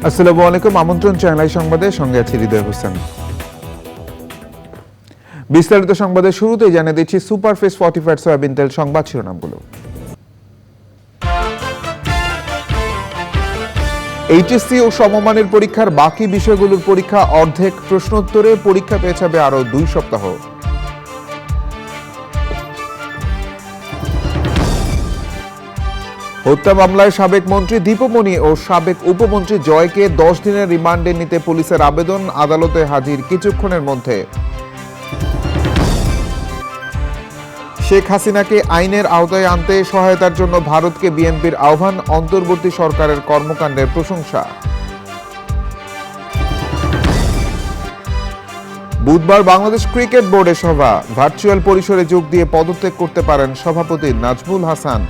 আসসালামু আলাইকুম। আমন্ত্রণ চ্যানেল সংবাদে, সঙ্গে আছি হৃদয় হোসেন। বিস্তারিত সংবাদের শুরুতেই জানিয়ে দিচ্ছি সুপারফেস ফর্টিফাইড সয়াবিন তেল সংবাদ শিরোনামগুলো। এইচএসসি ও সমমানের পরীক্ষার বাকি বিষয়গুলোর পরীক্ষা অর্ধেক, প্রশ্নোত্তরে পরীক্ষা পেছাবে আরো 2 সপ্তাহ। হত্যা মামলায় সাবেক মন্ত্রী দীপুমণি ও সাবেক উপমন্ত্রী জয়কে 10 দিনের রিমান্ডে নিতে পুলিশের আবেদন, আদালতে হাজির কিছুক্ষণের মধ্যে। শেখ হাসিনাকে আইনের আওতায় আনতে সহায়তার জন্য ভারতকে বিএনপির আহ্বান, অন্তর্বর্তী সরকারের কর্মকাণ্ডের প্রশংসা। বুধবার বাংলাদেশ ক্রিকেট বোর্ডের সভা, ভার্চুয়াল পরিসরে যোগ দিয়ে পদত্যাগ করতে পারেন সভাপতি নাজমুল হাসান।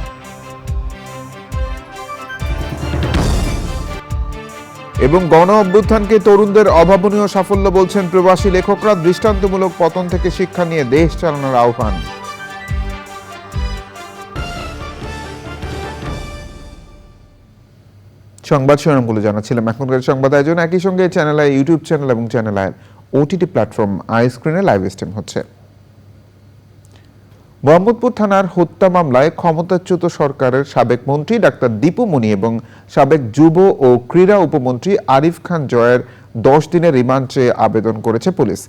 এবং গণ অভ্যুত্থানকে তরুণদের অভাবনীয় সাফল্য বলছেন প্রবাসী লেখকরা, দৃষ্টান্তমূলক পতন থেকে শিক্ষা নিয়ে দেশ চালানোর আহ্বান। সংবাদ শিরোনামগুলো জানাচ্ছিলাম। এখনকার সংবাদ আয়োজন একই সঙ্গে চ্যানেল আই ইউটিউব চ্যানেল এবং channel I OTT platform I স্ক্রিনে লাইভ স্ট্রিম হচ্ছে। মোহাম্মদপুর থানার হত্যা মামলায় ক্ষমতাচ্যুত সরকারের সাবেক মন্ত্রী ডাক্তার দীপুমণি এবং সাবেক যুব ও ক্রীড়া উপমন্ত্রী আরিফ খান জয়ের 10 দিনের রিমান্ড চেয়ে আবেদন করেছে পুলিশ।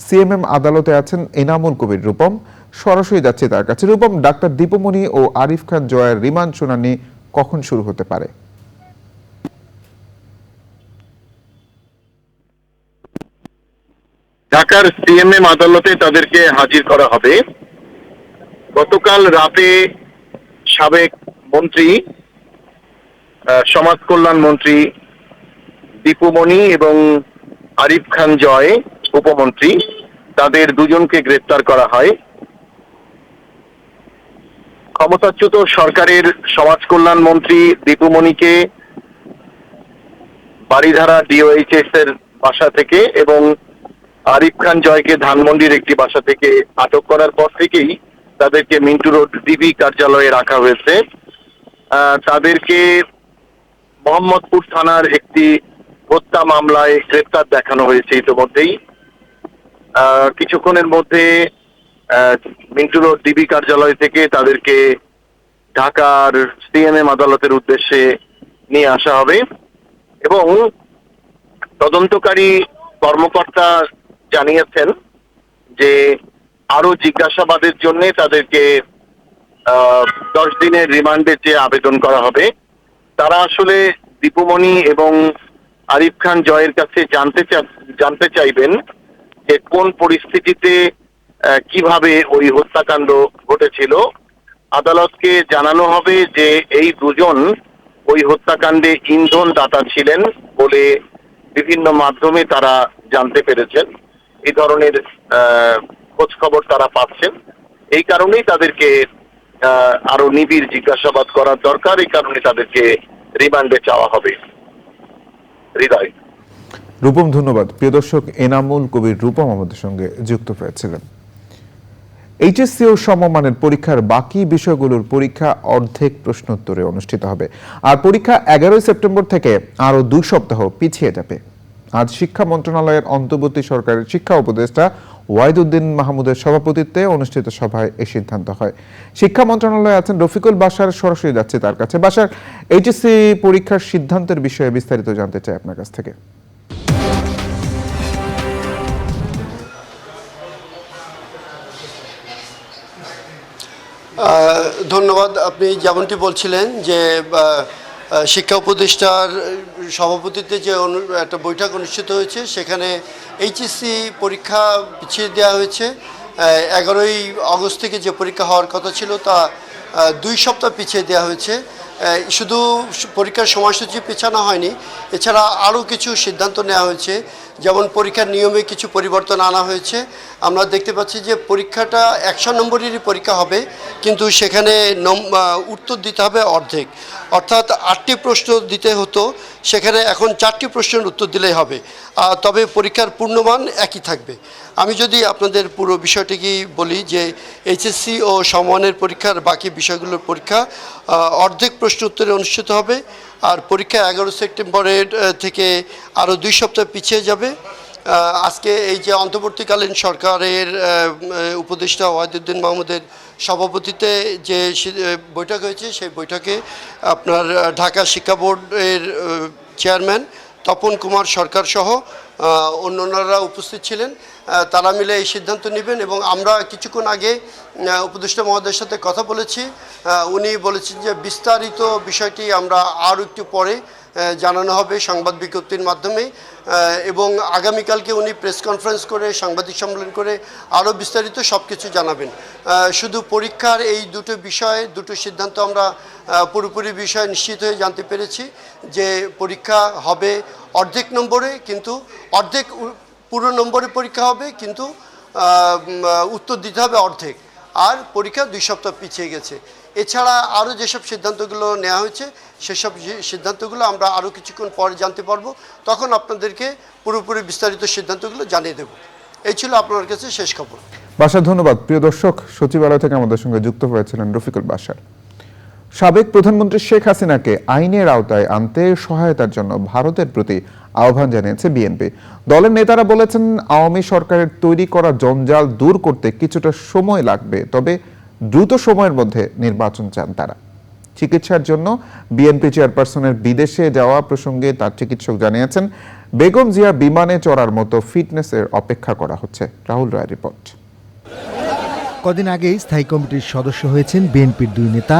সিএমএম আদালতে আছেন এনামুল কবির রূপম, সরাসরি যাচ্ছে তার কাছে। রূপম, ডাক্তার দীপুমণি ও আরিফ খান জয়ের রিমান্ড শুনানি কখন শুরু হতে পারে? ঢাকার সিএমএম আদালতে তাদেরকে হাজির করা হবে। গতকাল রাতে সাবেক মন্ত্রী, সমাজ কল্যাণ মন্ত্রী দীপুমণি এবং আরিফ খান জয় উপমন্ত্রী, তাদের দুজনকে গ্রেপ্তার করা হয়। ক্ষমতাচ্যুত সরকারের সমাজ কল্যাণ মন্ত্রী দীপুমণিকে বারিধারা ডিওএইচএস এর বাসা থেকে এবং আরিফ খান জয়কে ধানমন্ডির একটি বাসা থেকে আটক করার পর থেকেই তাদেরকে মিন্টু রোড ডিবি কার্যালয়ে রাখা হয়েছে। তাদেরকে মোহাম্মদপুর থানার একটি হত্যা মামলায় গ্রেপ্তার দেখানো হয়েছে ইতিমধ্যেই। কিছুক্ষণের মধ্যে মিন্টু রোড ডিবি কার্যালয় থেকে তাদেরকে ঢাকার সিএমএম আদালতের উদ্দেশ্যে নিয়ে আসা হবে এবং তদন্তকারী কর্মকর্তা জানিয়েছেন যে আরো জিজ্ঞাসাবাদের জন্য তাদেরকে 10 দিনের রিমান্ডে চেয়ে আবেদন করা হবে। তারা আসলে দীপুমণি এবং আরিফ খান জয়ের কাছে জানতে চাইবেন যে কোন পরিস্থিতিতে কিভাবে ওই হত্যাকাণ্ড ঘটেছিল। আদালতকে জানানো হবে যে এই দুজন ওই হত্যাকাণ্ডে ইন্ধন দাতা ছিলেন বলে বিভিন্ন মাধ্যমে তারা জানতে পেরেছেন। এই ধরনের খোঁজ খবর তারা পাচ্ছেন। এই কারণেই তাদেরকে আরো নিবিড় জিজ্ঞাসাবাদ করার দরকার। এই কারণে তাদেরকে রিমান্ডে চাওয়া হবে। হৃদয়। রূপম, ধন্যবাদ। প্রিয় দর্শক, এনামুল কবির রূপম আমাদের সঙ্গে যুক্ত হয়েছিলেন। এইচএসসি ও সমমানের পরীক্ষার বাকি বিষয়গুলোর পরীক্ষা অর্ধেক প্রশ্নোত্তরে অনুষ্ঠিত হবে, আর পরীক্ষা 11 সেপ্টেম্বর থেকে আরো 2 সপ্তাহ পিছিয়ে যাবে। আজ শিক্ষা মন্ত্রণালয়ের অন্তর্বর্তী সরকারের শিক্ষা উপদেষ্টা ওয়াহিদুদ্দিন মাহমুদের সভাপতিত্বে অনুষ্ঠিত সভায় এই সিদ্ধান্ত হয়। শিক্ষা মন্ত্রণালয়ে আছেন রফিকুল বাশার, সরাসরি যাচ্ছে তার কাছে। বাশার, এইচএসসি পরীক্ষার সিদ্ধান্তের বিষয়ে বিস্তারিত জানতে চাই আপনার কাছ থেকে। ধন্যবাদ। আপনি যেমনটি বলছিলেন যে শিক্ষা উপদেষ্টার সভাপতিত্বে যে একটা বৈঠক অনুষ্ঠিত হয়েছে, সেখানে এইচএসসি পরীক্ষা পিছিয়ে দেওয়া হয়েছে। 11ই আগস্ট থেকে যে পরীক্ষা হওয়ার কথা ছিল তা 2 সপ্তাহ পিছিয়ে দেওয়া হয়েছে। শুধু পরীক্ষার সময়সূচি পেছানো হয়নি, এছাড়া আরও কিছু সিদ্ধান্ত নেওয়া হয়েছে। যেমন পরীক্ষার নিয়মে কিছু পরিবর্তন আনা হয়েছে। আমরা দেখতে পাচ্ছি যে পরীক্ষাটা 100 নম্বরেরই পরীক্ষা হবে, কিন্তু সেখানে উত্তর দিতে হবে অর্ধেক, অর্থাৎ 8টি প্রশ্ন দিতে হতো, সেখানে এখন 4টি প্রশ্নের উত্তর দিলেই হবে। তবে পরীক্ষার পূর্ণমান একই থাকবে। আমি যদি আপনাদের পুরো বিষয়টিকে বলি যে এইচএসসি ও সমমানের পরীক্ষার বাকি বিষয়গুলোর পরীক্ষা অর্ধেক প্রশ্ন উত্তরে অনুষ্ঠিত হবে, আর পরীক্ষা 11 সেপ্টেম্বরের থেকে আরও 2 সপ্তাহ পিছিয়ে যাবে। আজকে এই যে অন্তর্বর্তীকালীন সরকারের উপদেষ্টা ওয়াহিদুদ্দিন মাহমুদের সভাপতিত্বে যে বৈঠক হয়েছে, সেই বৈঠকে আপনার ঢাকা শিক্ষা বোর্ডের চেয়ারম্যান তপন কুমার সরকার সহ অন্যান্যরা উপস্থিত ছিলেন। তারা মিলে এই সিদ্ধান্ত নেবেন এবং আমরা কিছুক্ষণ আগে উপদেষ্টা মহোদয়ের সাথে কথা বলেছি। উনি বলেছেন যে বিস্তারিত বিষয়টি আমরা আরও একটু পরে জানানো হবে সংবাদ বিজ্ঞপ্তির মাধ্যমে, এবং আগামীকালকে উনি প্রেস কনফারেন্স করে সাংবাদিক সম্মেলন করে আরও বিস্তারিত সব কিছু জানাবেন। শুধু পরীক্ষার এই দুটো বিষয়ে দুটো সিদ্ধান্ত আমরা পুরোপুরি বিষয় নিশ্চিত হয়ে জানতে পেরেছি যে পরীক্ষা হবে অর্ধেক নম্বরে, কিন্তু অর্ধেক পুরো নম্বরে পরীক্ষা হবে, কিন্তু উত্তর দিতে হবে অর্ধেক, আর পরীক্ষা 2 সপ্তাহ পিছিয়ে গেছে। এছাড়া আরও যেসব সিদ্ধান্তগুলো নেওয়া হয়েছে সেসব সিদ্ধান্তগুলো আমরা আরও কিছুক্ষণ পরে জানতে পারবো, তখন আপনাদেরকে পুরোপুরি বিস্তারিত সিদ্ধান্তগুলো জানিয়ে দেব। এই ছিল আপনার কাছে শেষ খবর। বাশার, ধন্যবাদ। প্রিয় দর্শক, সচিবালয় থেকে আমাদের সঙ্গে যুক্ত হয়েছিলেন রফিকুল বাশার। সাবেক প্রধানমন্ত্রী শেখ হাসিনাকে আইনের আওতায় আনতে সহায়তার জন্য ভারতের প্রতি আহ্বান জানিয়েছে বিএনপি। দলের নেতারা বলেছেন, আওয়ামী সরকারের তৈরি করা জঞ্জাল দূর করতে কিছুটা সময় লাগবে, তবে দ্রুত সময়ের মধ্যে নির্বাচন চান তারা। চিকিৎসার জন্য বিএনপি চেয়ারপারসনের বিদেশে যাওয়া প্রসঙ্গে তার চিকিৎসক জানিয়েছেন, বেগম জিয়া বিমানে চড়ার মতো ফিটনেসের অপেক্ষা করা হচ্ছে। রাহুল রায় রিপোর্ট। কদিন আগেই স্থায়ী কমিটির সদস্য হয়েছেন বিএনপির 2 নেতা,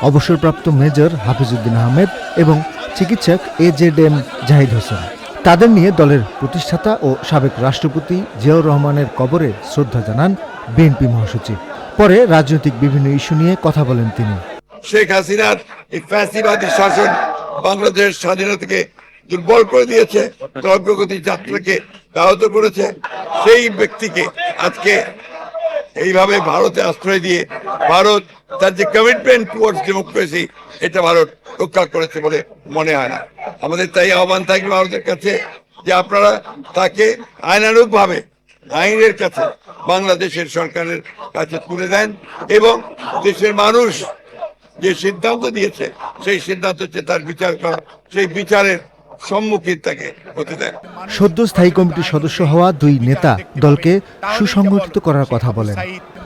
অবসরপ্রাপ্ত মেজর হাফিজউদ্দিন আহমেদ এবং চিকিৎসক AZM জাহিদ হোসেন। তাদের নিয়ে দলের প্রতিষ্ঠাতা ও সাবেক রাষ্ট্রপতি জিয়াউর রহমানের কবরে শ্রদ্ধা জানান বিএনপি মহাসচিব। পরে রাজনৈতিক বিভিন্ন ইস্যু নিয়ে কথা বলেন তিনি। শেখ হাসিনার এই ফ্যাসিবাদী শাসন বাংলাদেশের স্বাধীনতাকে দুর্বল করে দিয়েছে, অগ্রগতি যাত্রাকে ব্যাহত করেছে। সেই ব্যক্তিকে আজকে এইভাবে ভারতে আশ্রয় দিয়ে ভারত তার যে কমিটমেন্ট টুয়ার্ডস ডেমোক্রেসি, এটা ভারত রক্ষা করেছে বলে মনে হয় না। আমাদের তাই আহ্বান থাকবে ভারতের কাছে যে আপনারা তাকে আইনানুগ ভাবে আইনের কাছে বাংলাদেশের সরকারের কাছে তুলে দেন, এবং দেশের মানুষ যে সিদ্ধান্ত দিয়েছে সেই সিদ্ধান্ত হচ্ছে তার বিচার করা, সেই বিচারের সম্মুখীন তাকে হতে দেন। সদ্য স্থায়ী কমিটির সদস্য হওয়া 2 নেতা দলকে সুসংগঠিত করার কথা বলেন।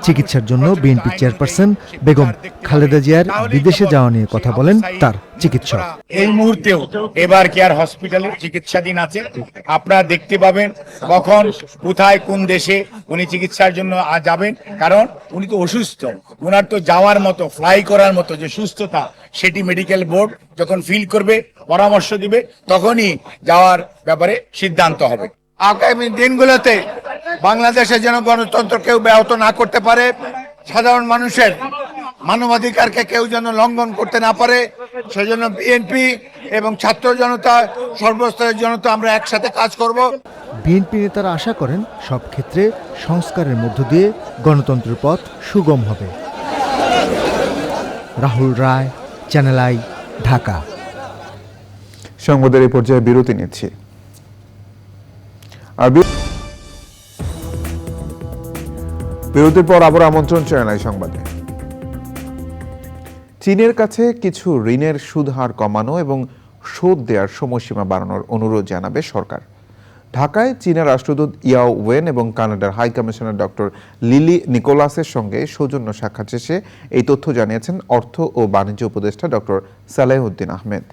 চিকিৎসার জন্য বিএনপি চেয়ারপারসন বেগম খালেদা জিয়ার বিদেশে যাওয়া নিয়ে কথা বলেন তার চিকিৎসক। এই মুহূর্তেও এবার কেয়ার হসপিটালে চিকিৎসাধীন আছে। আপনারা দেখতে পাবেন কখন কোথায় কোন দেশে উনি চিকিৎসার জন্য যাবেন, কারণ উনি তো অসুস্থ। ওনার তো যাওয়ার মতো, ফ্লাই করার মতো যে সুস্থতা, সেটি মেডিকেল বোর্ড যখন ফিল করবে, পরামর্শ দিবে, তখনই যাওয়ার ব্যাপারে সিদ্ধান্ত হবে। আগামী দিনগুলোতে বাংলাদেশে যেন গণতন্ত্র কেউ ব্যাহত না করতে পারে, সাধারণ মানুষের মানবাধিকারকে কেউ যেন লঙ্ঘন করতে না পারে, সেজন্য বিএনপি এবং ছাত্র জনতা, সর্বস্তরের জনতা আমরা একসাথে কাজ করব। বিএনপি নেতারা আশা করেন সব ক্ষেত্রে সংস্কারের মধ্য দিয়ে গণতন্ত্রের পথ সুগম হবে। রাহুল রায়, চ্যানেল আই, ঢাকা। সংবাদের এই পর্যায়ে বিরতি নিচ্ছি। আর বিরতির পর আবার আমন্ত্রণ চ্যানেল আই সংবাদে। চীনের কাছে কিছু ঋণের সুদ হার কমানো এবং শোধ দেওয়ার সময়সীমা বাড়ানোর অনুরোধ জানাবে সরকার। ঢাকায় চীনের রাষ্ট্রদূত ইয়াও ওয়েন এবং কানাডার হাই কমিশনার ডক্টর লিলি নিকোলাসের সঙ্গে সৌজন্য সাক্ষাৎ শেষে এই তথ্য জানিয়েছেন অর্থ ও বাণিজ্য উপদেষ্টা ডক্টর সালেহউদ্দিন আহমেদ।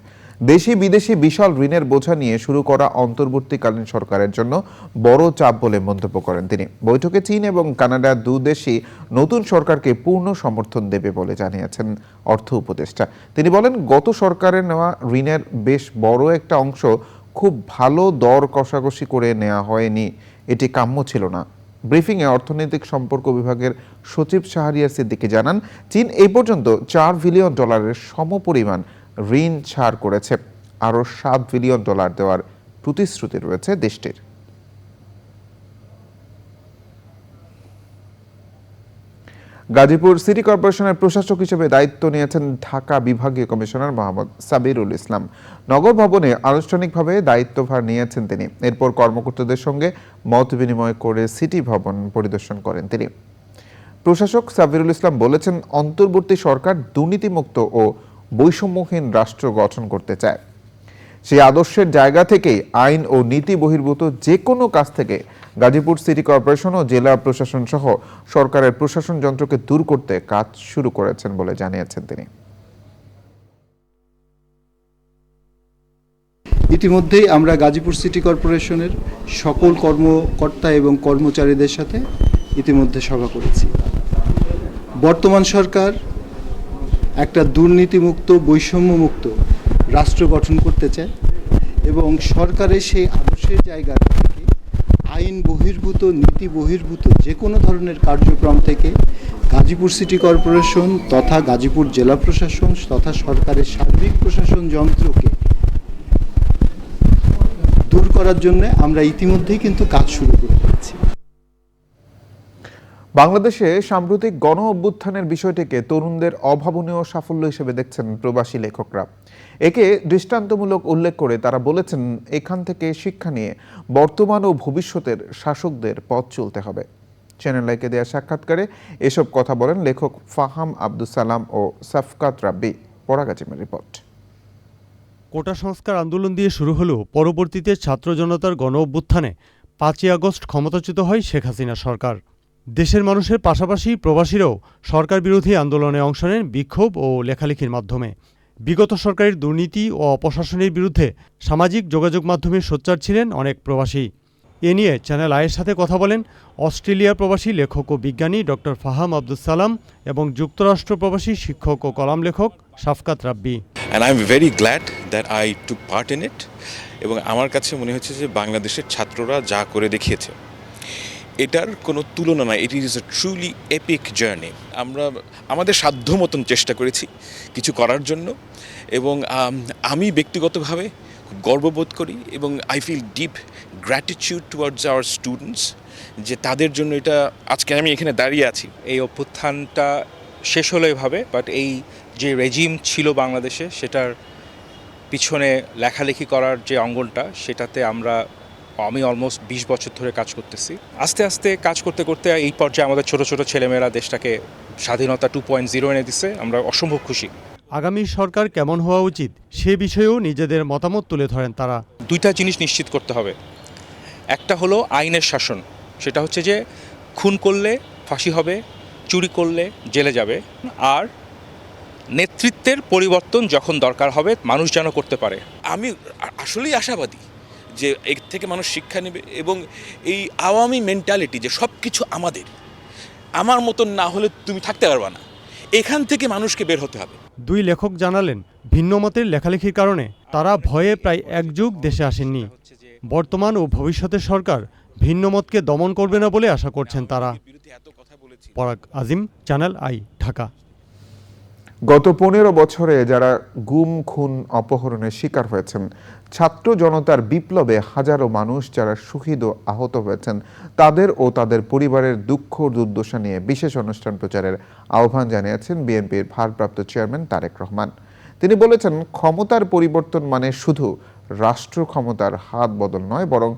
দেশি বিদেশি বিশাল ঋণের বোঝা নিয়ে শুরু করা অন্তর্বর্তীকালীন সরকারের জন্য বড় চাপ বলে মন্তব্য করেন তিনি। বৈঠকে চীন এবং কানাডা 2 দেশই নতুন সরকারকে পূর্ণ সমর্থন দেবে বলে জানিয়েছেন অর্থ উপদেষ্টা। তিনি বলেন, গত সরকারের নেওয়া ঋণের বেশ বড় একটা অংশ খুব ভালো দর কষাকষি করে নেওয়া হয়নি, এটি কাম্য ছিল না। ব্রিফিংয়ে অর্থনৈতিক সম্পর্ক বিভাগের সচিব শাহরিয়ার সিদ্দিকী জানান, চীন এই পর্যন্ত $4 বিলিয়ন সমপরিমাণ ঋণ ছাড় করেছে। আরও $7 বিলিয়ন দেওয়ার প্রতিশ্রুতি রয়েছে দেশটির। গাজীপুর সিটি কর্পোরেশনের প্রশাসক হিসেবে দায়িত্ব নিয়েছেন ঢাকা বিভাগীয় কমিশনার মোহাম্মদ সাবিরুল ইসলাম। নগর ভবনে আনুষ্ঠানিকভাবে দায়িত্বভার নিয়েছেন তিনি। এরপর কর্মকর্তাদের সঙ্গে মত বিনিময় করে সিটি ভবন পরিদর্শন করেন তিনি। প্রশাসক সাবিরুল ইসলাম বলেছেন, অন্তর্বর্তী সরকার দুর্নীতিমুক্ত ও বৈষম্যহীন রাষ্ট্র গঠন করতে চায়। সেই আদর্শের জায়গা থেকেই আইন ও নীতি বহির্ভূত যে কোনো কাজ থেকে গাজীপুর সিটি কর্পোরেশন ও জেলা প্রশাসন সহ সরকারের প্রশাসন যন্ত্রকে দূর করতে কাজ শুরু করেছেন বলে জানিয়েছেন তিনি। ইতিমধ্যেই আমরা গাজীপুর সিটি কর্পোরেশনের সকল কর্মকর্তা এবং কর্মচারীদের সাথে ইতিমধ্যে সভা করেছি। বর্তমান সরকার একটা দুর্নীতিমুক্ত বৈষম্যমুক্ত রাষ্ট্র গঠন করতে চায় এবং সরকারের সেই আদর্শের জায়গা থেকে আইন বহির্ভূত নীতি বহির্ভূত যে কোনো ধরনের কার্যক্রম থেকে গাজীপুর সিটি কর্পোরেশন তথা গাজীপুর জেলা প্রশাসন তথা সরকারের সার্বিক প্রশাসন যন্ত্রকে দূর করার জন্য আমরা ইতিমধ্যেই কিন্তু কাজ শুরু করে দিয়েছি। বাংলাদেশে সাম্প্রতিক গণ অভ্যুত্থানের বিষয়টিকে তরুণদের অভাবনীয় সাফল্য হিসেবে দেখছেন প্রবাসী লেখকরা। একে দৃষ্টান্তমূলক উল্লেখ করে তারা বলেছেন, এখান থেকে শিক্ষা নিয়ে বর্তমান ও ভবিষ্যতের শাসকদের পথ চলতে হবে। চ্যানেল আইকে দেওয়া সাক্ষাৎকারে এসব কথা বলেন লেখক ফাহাম আব্দুস সালাম ও সাফকাত রাব্বি। পরাগাজিমের রিপোর্ট। কোটা সংস্কার আন্দোলন দিয়ে শুরু হলেও পরবর্তীতে ছাত্র জনতার গণ অভ্যুত্থানে 5ই আগস্ট ক্ষমতাচ্যুত হয় শেখ হাসিনা সরকার। দেশের মানুষের পাশাপাশি প্রবাসীরাও সরকার বিরোধী আন্দোলনে অংশ নেন বিক্ষোভ ও লেখালেখির মাধ্যমে। বিগত সরকারের দুর্নীতি ও অপশাসনের বিরুদ্ধে সামাজিক যোগাযোগ মাধ্যমে সোচ্চার ছিলেন অনেক প্রবাসী। এ নিয়ে চ্যানেল আইয়ের সাথে কথা বলেন অস্ট্রেলিয়ার প্রবাসী লেখক ও বিজ্ঞানী ডক্টর ফাহাম আব্দুস সালাম এবং যুক্তরাষ্ট্র প্রবাসী শিক্ষক ও কলাম লেখক সাফকাত রাব্বি। And I'm very glad that I took part in it. এবং আমার কাছে মনে হচ্ছে যে বাংলাদেশের ছাত্ররা যা করে দেখিয়েছে এটার কোনো তুলনা নাই। It is a truly epic journey. আমরা আমাদের সাধ্য মতন চেষ্টা করেছি কিছু করার জন্য এবং আমি ব্যক্তিগতভাবে খুব গর্ববোধ করি এবং I feel deep gratitude towards our students যে তাদের জন্য এটা আজকে আমি এখানে দাঁড়িয়ে আছি। এই অভ্যুত্থানটা শেষ হলো এভাবে, বাট এই যে রেজিম ছিল বাংলাদেশে সেটার পিছনে লেখালেখি করার যে অঙ্গনটা সেটাতে আমি অলমোস্ট 20 বছর ধরে কাজ করতেছি। আস্তে আস্তে কাজ করতে করতে এই পর্যায়ে আমাদের ছোট ছোট ছেলেমেয়েরা দেশটাকে স্বাধীনতা 2.0 এনে দিচ্ছে। আমরা অসম্ভব খুশি। আগামী সরকার কেমন হওয়া উচিত সে বিষয়েও নিজেদের মতামত তুলে ধরেন তারা। দুইটা জিনিস নিশ্চিত করতে হবে। একটা হলো আইনের শাসন, সেটা হচ্ছে যে খুন করলে ফাঁসি হবে, চুরি করলে জেলে যাবে। আর নেতৃত্বের পরিবর্তন যখন দরকার হবে মানুষ যেন করতে পারে। আমি আসলেই আশাবাদী যে এর থেকে মানুষ শিক্ষা নেবে এবং এই আওয়ামী মেন্টালিটি যে সব কিছু আমার মতন না হলে তুমি থাকতে পারবে না, এখান থেকে মানুষকে বের হতে হবে। দুই লেখক জানালেন ভিন্নমতের লেখালেখির কারণে তারা ভয়ে প্রায় এক যুগ দেশে আসেননি। বর্তমান ও ভবিষ্যতের সরকার ভিন্নমতকে দমন করবে না বলে আশা করছেন তারা। পরাগ আজিম, চ্যানেল আই, ঢাকা। গত 15 বছরে যারা গুম, খুন, অপহরণের শিকার হয়েছেন, ছাত্র জনতার বিপ্লবে হাজারো মানুষ যারা শহীদ ও আহত হয়েছেন, তাদের ও তাদের পরিবারের দুঃখ দুর্দশা নিয়ে বিশেষ অনুষ্ঠান প্রচারের আহ্বান জানিয়েছেন বিএনপির ভারপ্রাপ্ত চেয়ারম্যান তারেক রহমান। তিনি বলেছেন, ক্ষমতার পরিবর্তন মানে শুধু রাষ্ট্র ক্ষমতার হাত বদল নয়, বরং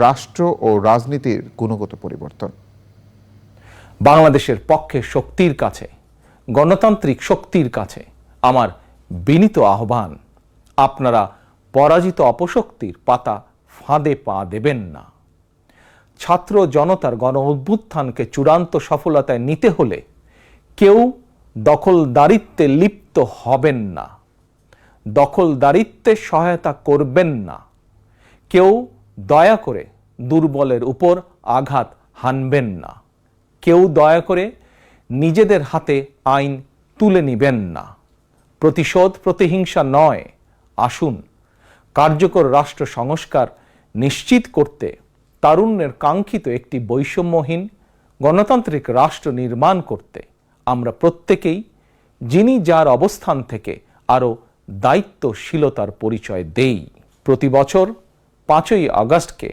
রাষ্ট্র ও রাজনীতির গুণগত পরিবর্তন। বাংলাদেশের পক্ষে শক্তির কাছে, গণতান্ত্রিক শক্তির কাছে আমার বিনীত আহ্বান, আপনারা পরাজিত অপশক্তির পাতা ফাঁদে পা দেবেন না। ছাত্র জনতার গণ অভ্যুত্থানকে চূড়ান্ত সফলতায় নিতে হলে কেউ দখলদারিত্বে লিপ্ত হবেন না, দখলদারিত্বে সহায়তা করবেন না, কেউ দয়া করে দুর্বলের উপর আঘাত হানবেন না, কেউ দয়া করে নিজেদের হাতে আইন তুলে নিবেন না। প্রতিশোধ, প্রতিহিংসা নয়। আসুন কার্যকর রাষ্ট্র সংস্কার নিশ্চিত করতে তারুণ্যের কাঙ্ক্ষিত একটি বৈষম্যহীন গণতান্ত্রিক রাষ্ট্র নির্মাণ করতে আমরা প্রত্যেকেই যিনি যার অবস্থান থেকে আরও দায়িত্বশীলতার পরিচয় দেই। প্রতি বছর 5ই আগস্টকে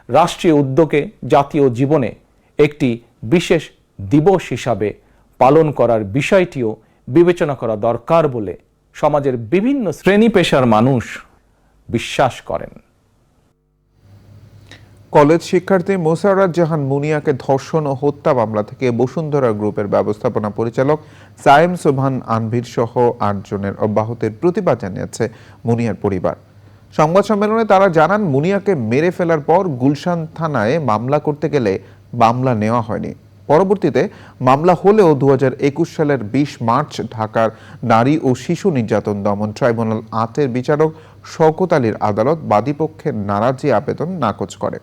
রাষ্ট্রীয় উদ্যোগে জাতীয় জীবনে একটি বিশেষ দিবস হিসাবে পালন করার বিষয়টিও বিবেচনা করা দরকার বলে সমাজের বিভিন্ন শ্রেণী পেশার মানুষ বিশ্বাস করেন। কলেজ শিক্ষার্থী মোসাররাত জাহান মুনিয়াকে ধর্ষণ ও হত্যা মামলা থেকে বসুন্ধরা গ্রুপের ব্যবস্থাপনা পরিচালক সায়েম সোবহান আনভির সহ ৮ জনের অব্যাহতির প্রতিবাদ জানিয়েছে মুনিয়ার পরিবার। সংবাদ সম্মেলনে তারা জানান, মুনিয়াকে মেরে ফেলার পর গুলশান থানায় মামলা করতে গেলে মামলা নেওয়া হয়নি। পরবর্তীতে মামলা হলেও 2021 সালের 20 মার্চ ঢাকার নারী ও শিশু নির্যাতন দমন ট্রাইব্যুনাল ৮-এর বিচারক শওকত আলীর আদালত বাদীপক্ষের নারাজি আবেদন নাকচ করে।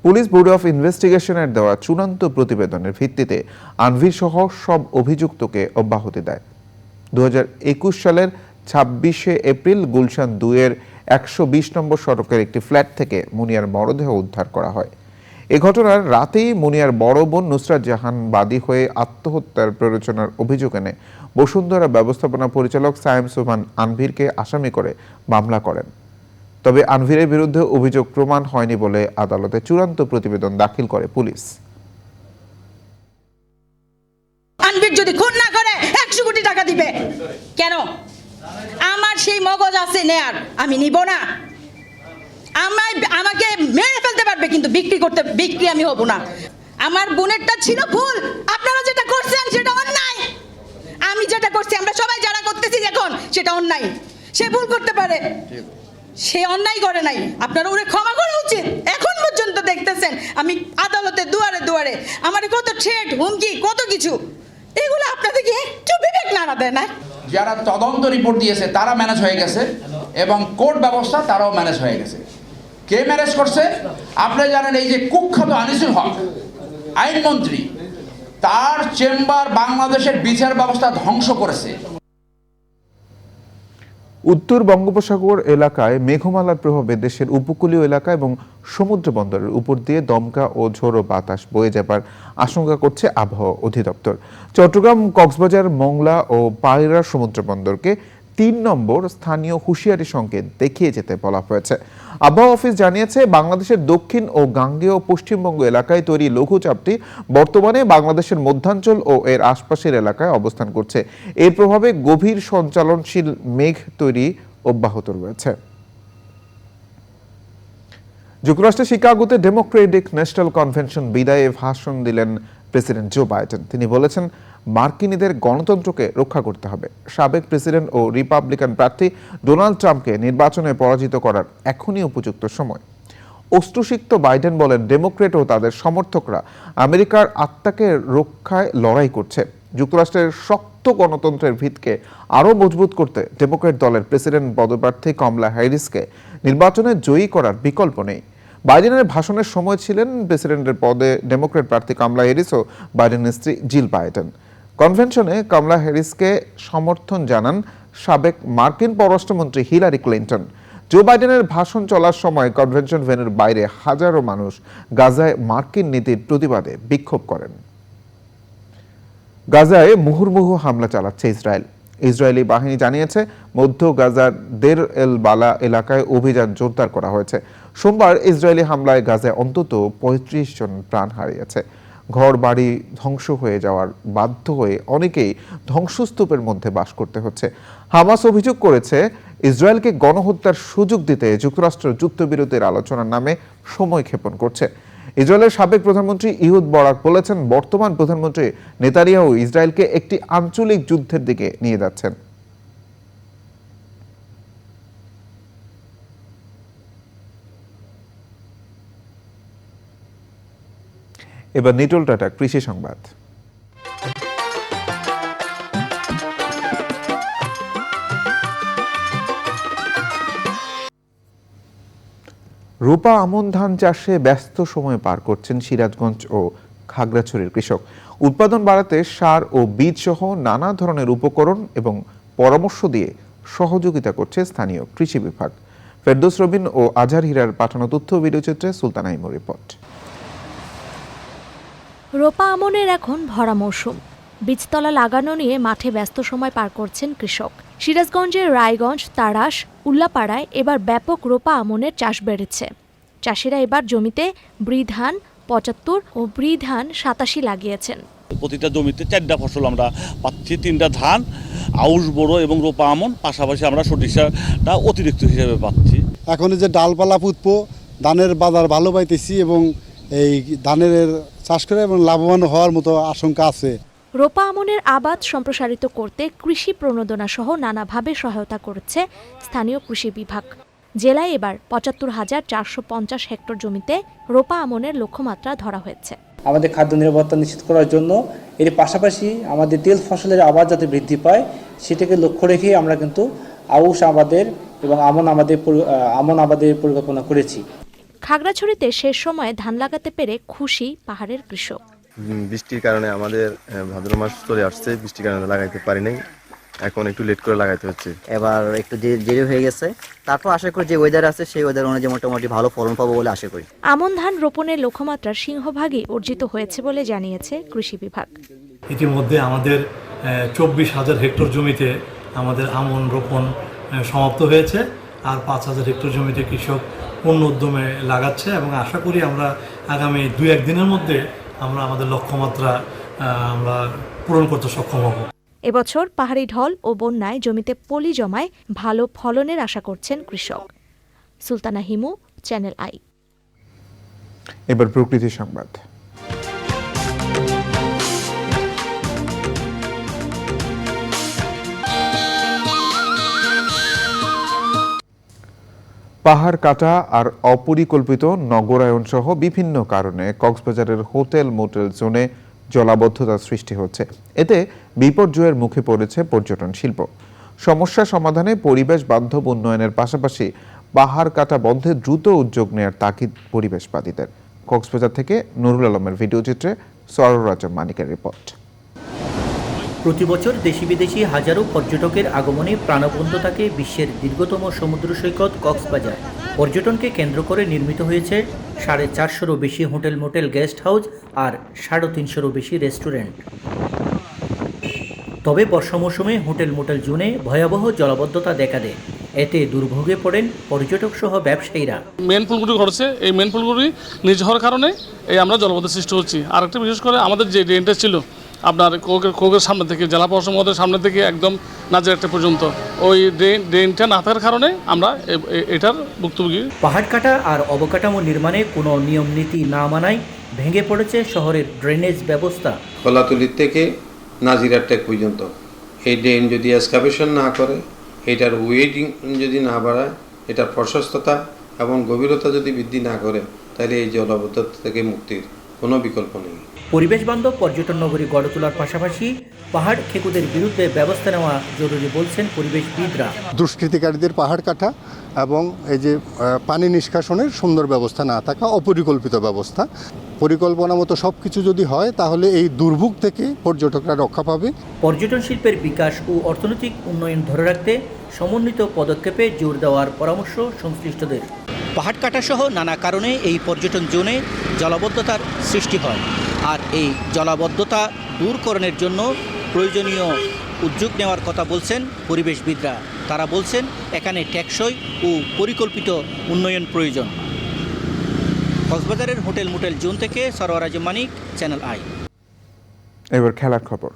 পুলিশ ব্যুরো অফ ইনভেস্টিগেশনের দেওয়া চূড়ান্ত প্রতিবেদনের ভিত্তিতে আনভির সহ সব অভিযুক্তকে অব্যাহতি দেয়। 2021 সালের 26শে এপ্রিল গুলশান 2-এর 120 নম্বর সড়কের একটি ফ্ল্যাট থেকে মুনিয়ার মরদেহ উদ্ধার করা হয়। এ ঘটনার রাতেই মুনিয়ার বড় বোন নুসরাত জাহান বাদী হয়ে আত্মহত্যার প্ররোচনার অভিযোগ এনে বসুন্ধরা ব্যবস্থাপনা পরিচালক সায়েম সোবহান আনভিরকে আসামি করে মামলা করেন। তবে আনভিরের বিরুদ্ধে অভিযোগ প্রমাণ হয়নি বলে আদালতে চূড়ান্ত প্রতিবেদন দাখিল করে পুলিশ। আনভির যদি খুন না করে 100 কোটি টাকা দিবে কেন? আমার সেই মগজ আছে নেয়ার, আমি নিব না। আমাকে মেরে ফেলতে পারবে কিন্তু বিক্রি আমি হব না। আমার বোনেরটা ছিল ভুল, আপনারা যেটা করছেন সেটা অন্যায়। আমি যেটা করছি, আমরা সবাই যারা করতেছি এখন, সেটা অন্যায়। সে ভুল করতে পারে, সে অন্যায় করে নাই, আপনারা ওরে ক্ষমা করা উচিত। এখন পর্যন্ত দেখতেছেন আমি আদালতে দুয়ারে দুয়ারে, আমার কত থ্রেট, হুমকি, কত কিছু, এগুলো আপনাদেরকে একটু বিবেক নাড়া দেয় না? যারা তদন্ত রিপোর্ট দিয়েছে তারা ম্যানেজ হয়ে গেছে এবং কোর্ট ব্যবস্থা তারাও ম্যানেজ হয়ে গেছে। কে ম্যানেজ করছে? আপনি জানেন, এই যে কুখ্যাত আনিসুল হক আইনমন্ত্রী, তার চেম্বার বাংলাদেশের বিচার ব্যবস্থা ধ্বংস করেছে। উত্তর বঙ্গোপসাগর এলাকায় মেঘমালার প্রভাবে দেশের উপকূলীয় এলাকা এবং সমুদ্র বন্দরের উপর দিয়ে দমকা ও ঝোড়ো বাতাস বয়ে যাবার আশঙ্কা করছে আবহাওয়া অধিদপ্তর। চট্টগ্রাম, কক্সবাজার, মংলা ও পায়রা সমুদ্র বন্দরকে 3 নম্বর স্থানীয় হুঁশিয়ারি সংকেত দেখিয়ে যেতে বলা হয়েছে। আবহাওয়া অফিস জানিয়েছে, বাংলাদেশের দক্ষিণ ও গাঙ্গেয় পশ্চিমবঙ্গ এলাকায় তৈরি লঘুচাপটি বর্তমানে বাংলাদেশের মধ্যাঞ্চল ও এর আশপাশের এলাকায় অবস্থান করছে। এর প্রভাবে গভীর সঞ্চালনশীল মেঘ তৈরি অব্যাহত রয়েছে। যুক্তরাষ্ট্রের শিকাগোতে ডেমোক্রেটিক ন্যাশনাল কনভেনশন বিদায়ে ভাষণ দিলেন প্রেসিডেন্ট জো বাইডেন। তিনি বলেছেন, মার্কিনীদের গণতন্ত্রকে রক্ষা করতে হবে। সাবেক প্রেসিডেন্ট ও রিপাবলিকান প্রার্থী ডোনাল্ড ট্রাম্পকে নির্বাচনে পরাজিত করার এখনই উপযুক্ত সময়। অশ্রুসিক্ত বাইডেন বলেন, ডেমোক্রেট ও তাদের সমর্থকরা আমেরিকার আত্মাকে রক্ষায় লড়াই করছে। যুক্তরাষ্ট্রের শক্ত গণতন্ত্রের ভিতকে আরও মজবুত করতে ডেমোক্রেট দলের প্রেসিডেন্ট পদপ্রার্থী কমলা হ্যারিসকে নির্বাচনে জয়ী করার বিকল্প নেই। বাইডেনের ভাষণের সময় ছিলেন প্রেসিডেন্টের পদে ডেমোক্রেট প্রার্থী কমলা হ্যারিস ও বাইডেনের স্ত্রী জিল বাইডেন। কনভেনশনে কমলা হ্যারিসকে সমর্থন জানান সাবেক মার্কিন পররাষ্ট্রমন্ত্রী হিলারি ক্লিন্টন। জো বাইডেনের ভাষণ চলার সময় কনভেনশন ভেন্যুর বাইরে হাজারো মানুষ গাজায় মার্কিন নীতির প্রতিবাদে বিক্ষোভ করেন। গাজায় মুহুর্মুহু হামলা চালাচ্ছে ইসরায়েল। ইসরায়েলি বাহিনী জানিয়েছে, মধ্য গাজার দের এল বালা এলাকায় অভিযান জোরদার করা হয়েছে। সোমবার ইসরায়েলি হামলায় গাজায় অন্তত 35 জন প্রাণ হারিয়েছে। ঘর বাড়ি ধ্বংস হয়ে যাওয়ার বাধ্য হয়ে অনেকেই ধ্বংসস্তূপের মধ্যে বাস করতে হচ্ছে। হামাস অভিযোগ করেছে, ইসরায়েলকে গণহত্যার সুযোগ দিতে যুক্তরাষ্ট্র যুদ্ধবিরতির আলোচনার নামে সময় ক্ষেপণ করছে। ইসরায়েলের সাবেক প্রধানমন্ত্রী ইহুদ বরাক বলেছেন, বর্তমান প্রধানমন্ত্রী নেতানিয়াহু ইসরায়েলকে একটি আঞ্চলিক যুদ্ধের দিকে নিয়ে যাচ্ছেন। এবার নিটোল টাটা কৃষি সংবাদ। রূপা আমন ধান চাষে ব্যস্ত সময় পার করছেন সিরাজগঞ্জ ও খাগড়াছড়ির কৃষক। উৎপাদন বাড়াতে সার ও বীজ সহ নানা ধরনের উপকরণ এবং পরামর্শ দিয়ে সহযোগিতা করছে স্থানীয় কৃষি বিভাগ। ফেরদৌস রবিন ও আজহার হীরার পাঠানো তথ্য ভিডিওচিত্রে সুলতানা ইমোর রিপোর্ট। রোপা আমনের এখন ভরা মৌসুম। বীজতলা লাগানো নিয়ে মাঠে ব্যস্ত সময় পার করছেন কৃষক। সিরাজগঞ্জের রায়গঞ্জ, তাড়াশ, উল্লাপাড়ায় এবার ব্যাপক রোপা আমনের চাষ বেড়েছে। চাষিরা এবার জমিতে বৃধান 75 ও বৃধান 87 লাগিয়েছেন। প্রতিটা জমিতে 4টা ফসল আমরা পাচ্ছি, 3টা ধান, আউশ বোরো এবং রোপা আমন, পাশাপাশি আমরা সরিষাটা অতিরিক্ত হিসেবে পাচ্ছি। এখন যে ডালপালা পুতবো ধানের বাজার ভালো পাইতেছি এবং এই ধানের চাষ করে এবং লাভবান হওয়ার মতো আশঙ্কা আছে। রোপা আমনের আবাদ সম্প্রসারিত করতে কৃষি প্রণোদনা সহ নানাভাবে সহায়তা করছে স্থানীয় কৃষি বিভাগ। জেলায় এবার ৭৫,৪৫০ হেক্টর জমিতে রোপা আমনের লক্ষ্যমাত্রা ধরা হয়েছে। আমাদের খাদ্য নিরাপত্তা নিশ্চিত করার জন্য এর পাশাপাশি আমাদের তেল ফসলের আবাদ যাতে বৃদ্ধি পায় সেটাকে লক্ষ্য রেখে আমরা কিন্তু আউশ আবাদের এবং আমন আবাদের পরিকল্পনা করেছি। খাগড়াছড়িতে শেষ সময়ে ধান লাগাতে পেরে খুশি পাহাড়ের কৃষক। বৃষ্টির কারণে আমাদের ভাদ্র মাস চলে আসছে, বৃষ্টির কারণে লাগাইতে পারি নাই, এখন একটু লেট করে লাগাইতে হচ্ছে। এবার একটু দেরি হয়ে গেছে, তারপর আশা করি যে ওয়েদার আছে সেই ওয়েদার অনুযায়ী মোটামুটি ভালো ফলন পাবো বলে আশা করি। আমন ধান রোপণের লক্ষ্যমাত্রার সিংহভাগই অর্জিত হয়েছে বলে জানিয়েছে কৃষি বিভাগ। ইতিমধ্যে আমাদের 24,000 হেক্টর জমিতে আমাদের আমন রোপণ সমাপ্ত হয়েছে, আর 5,000 হেক্টর জমিতে কৃষক পূর্ণ উদ্যমে লাগাচ্ছে এবং আশা করি আমরা আগামী 2-1 দিনের মধ্যে আমরা আমাদের লক্ষ্যমাত্রা আমরা পূরণ করতে সক্ষম হব। এবছর পাহাড়ি ঢল ও বন্যায় জমিতে পলি জমায় ভালো ফলনের আশা করছেন কৃষক। Sultana Himu, channel I. এবার প্রকৃতি সংবাদ। পাহাড় কাটা আর অপরিকল্পিত নগরায়ন সহ বিভিন্ন কারণে কক্সবাজারের হোটেল মোটেল জোনে জলাবদ্ধতা সৃষ্টি হচ্ছে। এতে বিপর্যয়ের মুখে পড়েছে পর্যটন শিল্প। সমস্যা সমাধানে পরিবেশ বান্ধব উন্নয়নের পাশাপাশি পাহাড় কাটা বন্ধে দ্রুত উদ্যোগ নেয়ার তাগিদ পরিবেশবাদীদের। কক্সবাজার থেকে নুরুল আলমের ভিডিও চিত্রে সররাজ মানিকের রিপোর্ট। প্রতি বছর দেশি বিদেশি হাজারো পর্যটকের আগমনে প্রাণবন্ত থাকে বিশ্বের দীর্ঘতম সমুদ্র সৈকত কক্সবাজার। পর্যটনকে কেন্দ্র করে নির্মিত হয়েছে 450-রও বেশি হোটেল মোটেল গেস্ট হাউস আর 350-রও বেশি রেস্টুরেন্ট। তবে বর্ষা মৌসুমে হোটেল মোটেল জোনে ভয়াবহ জলাবদ্ধতা দেখা দেয়। এতে দুর্ভোগে পড়েন পর্যটক সহ ব্যবসায়ীরা। মেন পুলগুলি ঘটছে, এই মেন পুলগুলি নিজ হওয়ার কারণে এই আমরা জলাবদ্ধ সৃষ্টি হচ্ছি। আর একটা বিশেষ করে আমাদের যে ড্রেনটা ছিল আপনার কোকের সামনে থেকে, জেলা প্রশাসনের সামনে থেকে একদম নাজিরহাট পর্যন্ত, ওই ড্রেনটা না থাকার কারণে আমরা এটার ভুক্তভোগী। পাহাড় কাটা আর অবকাঠামো নির্মাণে কোনো নিয়ম নীতি না মানায় ভেঙে পড়েছে শহরের ড্রেনেজ ব্যবস্থা। কলাতলি থেকে নাজিরহাট পর্যন্ত এই ড্রেন যদি এক্সকাভেশন না করে, এটার ওয়েটিং যদি না বাড়ায়, এটার প্রশস্ততা এবং গভীরতা যদি বৃদ্ধি না করে, তাহলে এই জলাবদ্ধতা থেকে মুক্তির কোনো বিকল্প নেই। পরিবেশ বান্ধব পর্যটন নগরী গড়ে তোলার পাশাপাশি পাহাড় খেকুদের বিরুদ্ধে ব্যবস্থা নেওয়া জরুরি বলছেন পরিবেশবিদরা। দুষ্কৃতিকারীদের পাহাড় কাটা এবং এই যে পানি নিষ্কাশনের সুন্দর ব্যবস্থা না থাকা, অপরিকল্পিত ব্যবস্থা, পরিকল্পনা মতো সব কিছু যদি হয় তাহলে এই দুর্ভোগ থেকে পর্যটকরা রক্ষা পাবে। পর্যটন শিল্পের বিকাশ ও অর্থনৈতিক উন্নয়ন ধরে রাখতে সমন্বিত পদক্ষেপে জোর দেওয়ার পরামর্শ সংশ্লিষ্টদের। পাহাড় কাটা সহ নানা কারণে এই পর্যটন জোনে জলাবদ্ধতার সৃষ্টি হয়, আর এই জলাবদ্ধতা দূরকরণের জন্য প্রয়োজনীয় উদ্যোগ নেওয়ার কথা বলছেন পরিবেশবিদরা। তারা বলছেন এখানে টেকসই ও পরিকল্পিত উন্নয়ন প্রয়োজন। কক্সবাজারের হোটেল মোটেল জোন থেকে সরওয়ারাজ মানিক, চ্যানেল আই। এবার খেলার খবর।